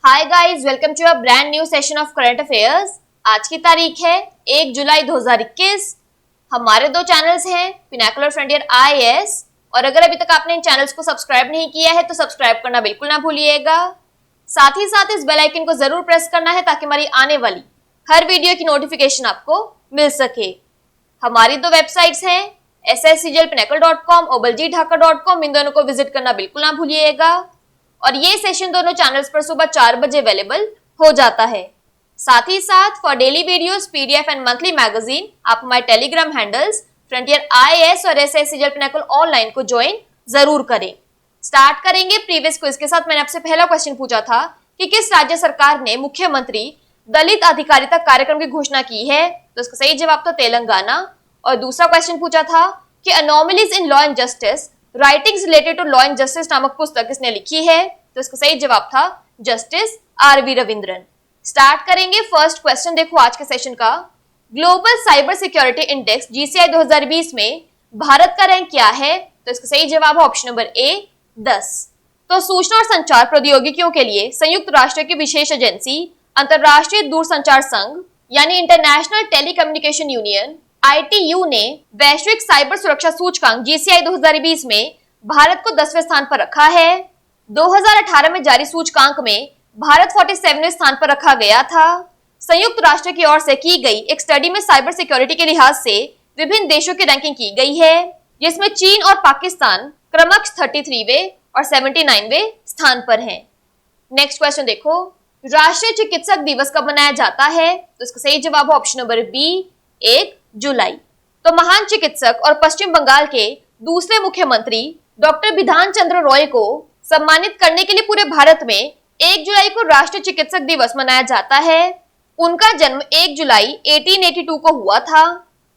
Hi guys, welcome to a brand new session of current affairs. आज की तारीख है 1 जुलाई 2021। हमारे दो चैनल्स हैं, पिनाकुलर फ्रंटियर IAS, और अगर अभी तक आपने इन चैनल्स को सब्सक्राइब नहीं किया है तो सब्सक्राइब करना बिल्कुल ना भूलिएगा। साथ ही साथ इस बेल आइकन को जरूर प्रेस करना है ताकि हमारी आने वाली हर वीडियो की नोटिफिकेशन आपको मिल सके। हमारी दो वेबसाइट्स हैं sscglpinacle.com और baljeetdhaka.com। इन दोनों को विजिट करना बिल्कुल ना भूलिएगा। और ये सेशन दोनों चैनल्स पर सुबह 4 बजे अवेलेबल हो जाता है। साथ ही साथ for daily videos, PDF and monthly magazine आप हमारे टेलीग्राम हैंडल्स फ्रंटियर IAS और SSCGL पिनाकल ऑनलाइन को ज्वाइन जरूर करें। स्टार्ट करेंगे प्रीवियस क्विज के साथ। मैंने आपसे पहला क्वेश्चन पूछा था कि किस राज्य सरकार ने मुख्यमंत्री दलित अधिकारिता कार्यक्रम की घोषणा की है, तो इसका सही जवाब था तेलंगाना। और दूसरा क्वेश्चन पूछा था कि anomalies in law and justice writings related to law and justice नामक पुस्तक किसने लिखी है, तो इसका सही जवाब था जस्टिस RV रविंद्रन। स्टार्ट करेंगे फर्स्ट क्वेश्चन। देखो आज के सेशन का, global cyber security index GCI 2020 में भारत का रैंक क्या है, तो इसका सही जवाब है ऑप्शन नंबर A 10। तो सूचना और संचार प्रौद्योगिकियों के लिए संयुक्त राष्ट्र की विशेष एजेंसी अंतरराष्ट्रीय दूरसंचार संघ यानी इंटरनेशनल टेलीकम्युनिकेशन यूनियन ITU ने वैश्विक साइबर सुरक्षा सूचकांक GCI 2020 में भारत को 10वें स्थान पर रखा है। 2018 में जारी सूचकांक में भारत 47वें स्थान पर रखा गया था। संयुक्त राष्ट्र की ओर से की गई एक स्टडी में साइबर सिक्योरिटी के लिहाज से विभिन्न देशों की रैंकिंग की गई है, जिसमें चीन और पाकिस्तान क्रमशः 33वें और 79वें स्थान पर हैं। नेक्स्ट क्वेश्चन देखो, राष्ट्रीय चिकित्सक दिवस कब मनाया जाता है, तो इसका सही जवाब है ऑप्शन नंबर B 1 जुलाई। तो महान चिकित्सक और पश्चिम बंगाल के दूसरे मुख्यमंत्री डॉक्टर बिधान चंद्र रॉय को सम्मानित करने के लिए पूरे भारत में 1 जुलाई को राष्ट्रीय चिकित्सक दिवस मनाया जाता है। उनका जन्म 1 जुलाई 1882 को हुआ था।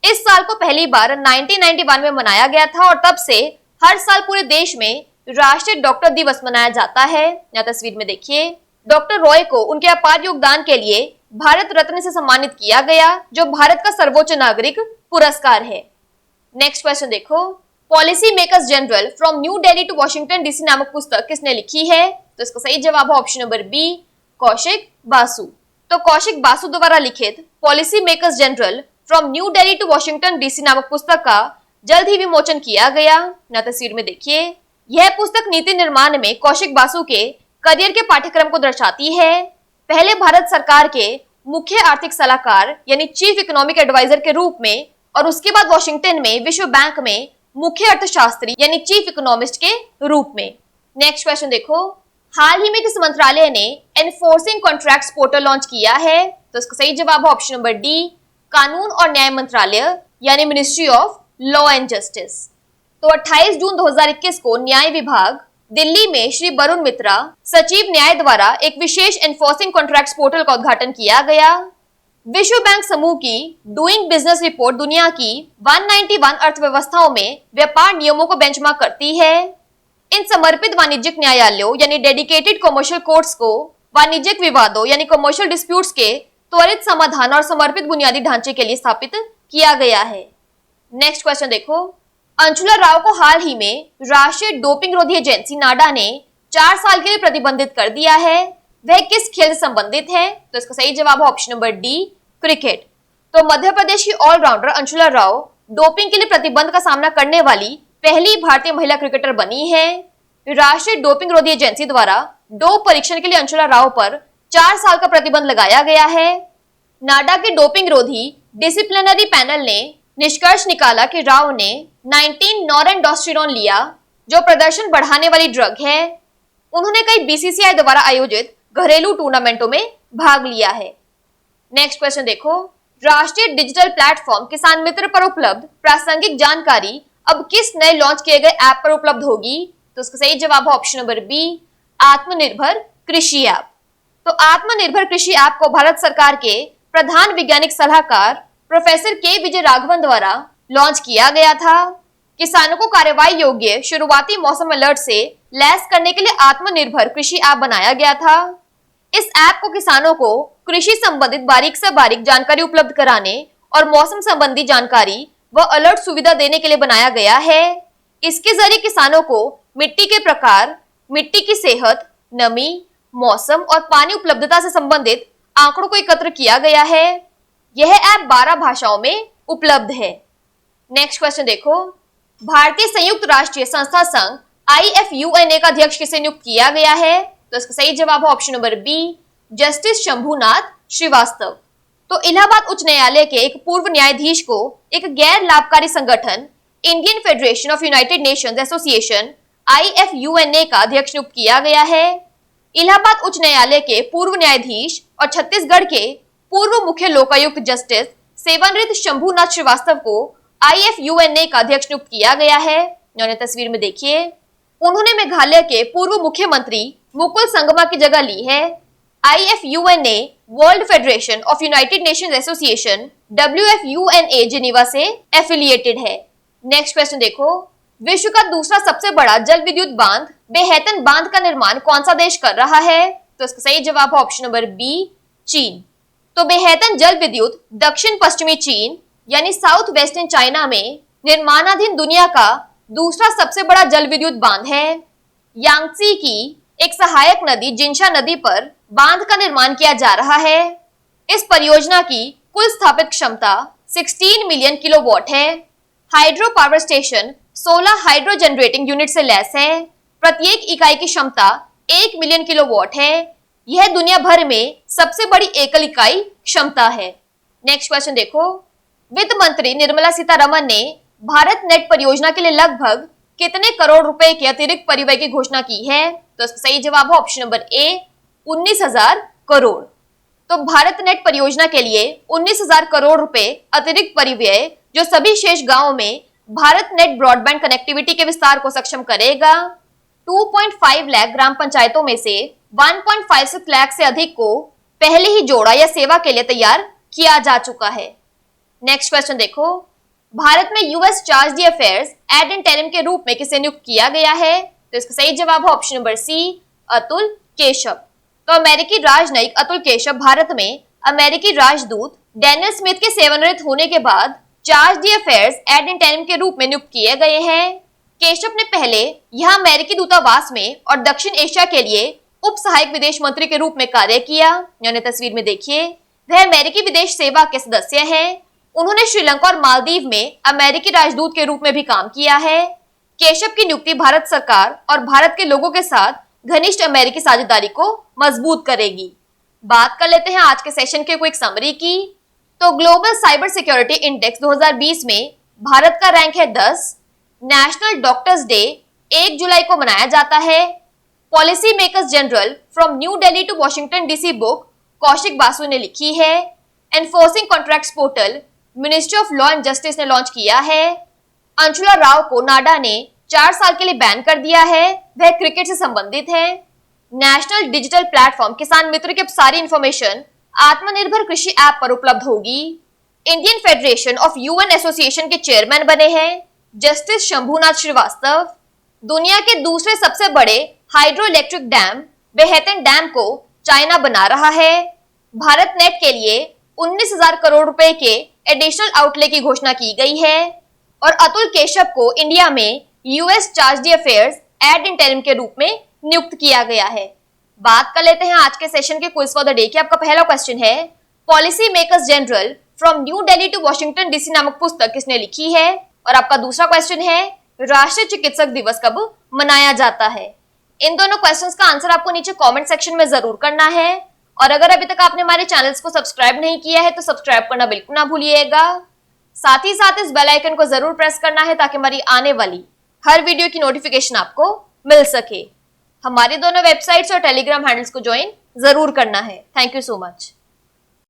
इस साल को पहली बार 1991 में मनाया गया था और तब से हर साल पूरे देश में राष्ट्रीय डॉक्टर दिवस मनाया जाता है। यहाँ तस्वीर में देखिए, डॉक्टर रॉय को उनके अपार योगदान के लिए भारत रत्न से सम्मानित किया गया, जो भारत का सर्वोच्च नागरिक पुरस्कार है। नेक्स्ट क्वेश्चन देखो, policy makers journal from New Delhi to Washington DC नामक पुस्तक किसने लिखी है, तो इसका सही जवाब है option number B Kaushik Basu. तो कौशिक बासु द्वारा लिखित policy makers journal from New Delhi to Washington DC नामक पुस्तक का जल्द ही विमोचन किया गया। ना तस्वीर में देखिए, यह पुस्तक नीति निर्माण में कौशिक बासु के करियर के पाठ्यक्रम को दर्शाती है। पहले भारत सरकार के मुख्य आर्थिक सलाहकार यानी चीफ इकोनॉमिक एडवाइजर के रूप में और उसके बाद वॉशिंगटन में विश्व बैंक में मुख्य अर्थशास्त्री यानी चीफ इकोनॉमिस्ट के रूप में। नेक्स्ट क्वेश्चन देखो, हाल ही में किस मंत्रालय ने एनफोर्सिंग कॉन्ट्रैक्ट्स पोर्टल लॉन्च किया है, तो इसका सही जवाब है ऑप्शन नंबर D कानून और न्याय मंत्रालय यानी ministry of law and justice. तो 28 जून 2021 को न्याय विभाग दिल्ली में श्री वरुण मित्रा सचिव न्याय द्वारा एक विशेष एनफोर्सिंग कॉन्ट्रैक्ट्स पोर्टल का उद्घाटन किया गया। विश्व बैंक समूह की डूइंग बिजनेस रिपोर्ट दुनिया की 191 अर्थव्यवस्थाओं में व्यापार नियमों को बेंचमार्क करती है। इन समर्पित वाणिज्यिक न्यायालयों यानी डेडिकेटेड कमर्शियल कोर्ट्स को वाणिज्यिक विवादों यानी कमर्शियल डिस्प्यूट्स के त्वरित समाधान और समर्पित बुनियादी ढांचे के लिए स्थापित किया गया है। नेक्स्ट क्वेश्चन देखो, अंशुला राव को हाल ही में राष्ट्रीय डोपिंग रोधी एजेंसी नाडा ने 4 साल के लिए प्रतिबंधित कर दिया है। वह किस खेल से संबंधित है, तो इसका सही जवाब है ऑप्शन नंबर D क्रिकेट। तो मध्य प्रदेश की ऑलराउंडर अंशुला राव डोपिंग के लिए प्रतिबंध का सामना करने वाली पहली भारतीय महिला क्रिकेटर बनी है। राष्ट्रीय डोपिंग रोधी एजेंसी द्वारा डोप परीक्षण के लिए अंशुला राव पर 4 साल का प्रतिबंध लगाया गया है। नाडा के डोपिंग रोधी डिसिप्लिनरी पैनल ने निष्कर्ष निकाला कि राव ने 19 नॉरेंडोस्टेरोन लिया, जो प्रदर्शन बढ़ाने वाली ड्रग है। उन्होंने कई BCCI द्वारा आयोजित घरेलू टूर्नामेंटों में भाग लिया है। नेक्स्ट क्वेश्चन देखो, राष्ट्रीय डिजिटल प्लेटफॉर्म किसान मित्र पर उपलब्ध प्रासंगिक जानकारी अब किस नए लॉन्च किए गए ऐप पर उपलब्ध होगी, तो इसका सही जवाब है ऑप्शन नंबर B आत्मनिर्भर कृषि ऐप। तो आत्मनिर्भर कृषि ऐप को भारत सरकार के प्रधान वैज्ञानिक सलाहकार प्रोफेसर के विजय राघवन द्वारा लॉन्च किया गया था। किसानों को कार्रवाई योग्य शुरुआती मौसम अलर्ट से लैस करने के लिए आत्मनिर्भर कृषि ऐप बनाया गया था। इस ऐप को किसानों को कृषि संबंधित बारीक से बारीक जानकारी उपलब्ध कराने और मौसम संबंधी जानकारी व अलर्ट सुविधा देने के लिए बनाया गया है। इसके जरिए किसानों को मिट्टी के प्रकार, मिट्टी की सेहत, नमी मौसम और पानी उपलब्धता से संबंधित आंकड़ों को एकत्र किया गया है। यह ऐप 12 भाषाओं में उपलब्ध है। नेक्स्ट क्वेश्चन देखो, भारतीय संयुक्त राष्ट्रीय संस्था संघ IFUNA का अध्यक्ष किसे नियुक्त किया गया है? तो इसका सही जवाब है option number B, justice Shambhunath Srivastava. तो इलाहाबाद उच्च न्यायालय के एक पूर्व न्यायाधीश को एक गैर लाभकारी संगठन Indian federation of United Nations association IFUNA का अध्यक्ष नियुक्त किया गया है। इलाहाबाद उच्च न्यायालय के पूर्व न्यायाधीश और छत्तीसगढ़ के पूर्व मुख्य लोकायुक्त जस्टिस सेवानिवृत्त शंभुनाथ श्रीवास्तव को IFUNA का अध्यक्ष नियुक्त किया गया है। उन्होंने तस्वीर में देखिए, उन्होंने मेघालय के पूर्व मुख्यमंत्री मुकुल संगमा की जगह ली है। IFUNA world federation of United Nations association WFUNA Geneva से एफिलिएटेड है। नेक्स्ट क्वेश्चन देखो, विश्व का दूसरा सबसे बड़ा जल विद्युत बांध बेहतन बांध का निर्माण कौन सा देश कर रहा है? तो इसका सही जवाब है ऑप्शन नंबर बी, चीन। तो बेहतन जल विद्युत दक्षिण पश्चिमी चीन यानी साउथ वेस्टर्न चाइना में निर्माणाधीन दुनिया का दूसरा सबसे बड़ा जल विद्युत बांध है। यांगत्सी की एक सहायक नदी जिंशा नदी पर बांध का निर्माण किया जा रहा है। इस परियोजना की कुल स्थापित क्षमता 16 मिलियन किलोवाट है। Hydro power station 16 hydro generating unit से लैस है। प्रत्येक इकाई की क्षमता 1 मिलियन किलोवाट है। यह दुनिया भर में सबसे बड़ी एकल इकाई क्षमता है। नेक्स्ट क्वेश्चन देखो, वित्त मंत्री निर्मला सीतारमण ने भारत नेट परियोजना के लिए लगभग कितने करोड़ रुपए के अतिरिक्त परिव्यय की घोषणा की है? तो इसका सही जवाब है ऑप्शन नंबर ए, 19,000 करोड़। तो भारत नेट परियोजना के लिए 19,000 करोड़ रुपए अतिरिक्त परिव्यय जो सभी शेष गांवों में भारत नेट ब्रॉडबैंड कनेक्टिविटी के विस्तार को सक्षम करेगा। 2.5 लाख ग्राम पंचायतों में से 1.56 लाख से अधिक को पहले ही जोड़ा या सेवा के लिए तैयार किया जा चुका है। नेक्स्ट क्वेश्चन देखो, भारत में यूएस चार्ज दी अफेयर्स एड इंटरिम के रूप में किसे नियुक्त किया गया है? तो इसका सही जवाब है option number C, Atul Keshav. तो अमेरिकी राजनयिक अतुल केशव भारत में अमेरिकी राजदूत डैनियल स्मिथ के सेवानिवृत्त होने के बाद चार्ज दी अफेयर्स एड इंटरिम के रूप में नियुक्त किए गए हैं। केशव ने पहले यहां अमेरिकी दूतावास में और दक्षिण एशिया के लिए उप सहायक विदेश मंत्री के रूप में कार्य किया। यानी तस्वीर में देखिए, वह अमेरिकी विदेश सेवा के सदस्य हैं। उन्होंने श्रीलंका और मालदीव में अमेरिकी राजदूत के रूप में भी काम किया है। केशव की नियुक्ति भारत सरकार और भारत के लोगों के साथ घनिष्ठ अमेरिकी साझेदारी को मजबूत करेगी। बात कर लेते हैं आज के सेशन के क्विक समरी की। तो ग्लोबल साइबर सिक्योरिटी इंडेक्स 2020 में भारत का रैंक है 10। नेशनल डॉक्टर्स डे 1 जुलाई को मनाया जाता है। Policy makers journal from New Delhi to Washington DC book Kaushik Basu ने लिखी है। Enforcing contracts portal ministry of law and justice ने लॉन्च किया है। अंशुला राव को नाडा ने 4 साल के लिए बैन कर दिया है। वह क्रिकेट से संबंधित है। नेशनल डिजिटल प्लेटफॉर्म किसान मित्र की सारी इंफॉर्मेशन आत्मनिर्भर कृषि ऐप पर उपलब्ध होगी। Indian federation of UN association के चेयरमैन बने हैं जस्टिस शंभुनाथ श्रीवास्तव। दुनिया के दूसरे सबसे बड़े हाइड्रो इलेक्ट्रिक डैम बेहतन डैम को चाइना बना रहा है। भारत नेट के लिए 19,000 करोड़ रुपए के एडिशनल आउटले की घोषणा की गई है। और अतुल केशव को इंडिया में यूएस चार्ज दी अफेयर्स एड इंटरिम के रूप में नियुक्त किया गया है। बात कर लेते हैं आज के सेशन के क्विज फॉर द डे की। आपका पहला क्वेश्चन है, policy makers journal from New Delhi to Washington DC नामक पुस्तक किसने लिखी है? और आपका दूसरा क्वेश्चन है, राष्ट्रीय चिकित्सक दिवस कब मनाया जाता है? इन दोनों क्वेश्चंस का आंसर आपको नीचे कमेंट सेक्शन में जरूर करना है। और अगर अभी तक आपने हमारे चैनल्स को सब्सक्राइब नहीं किया है तो सब्सक्राइब करना बिल्कुल ना भूलिएगा। साथ ही साथ इस बेल आइकन को जरूर प्रेस करना है ताकि हमारी आने वाली हर वीडियो की नोटिफिकेशन आपको मिल सके। हमारी दोनों वेबसाइट्स और टेलीग्राम हैंडल्स को ज्वाइन जरूर करना है। Thank you so much.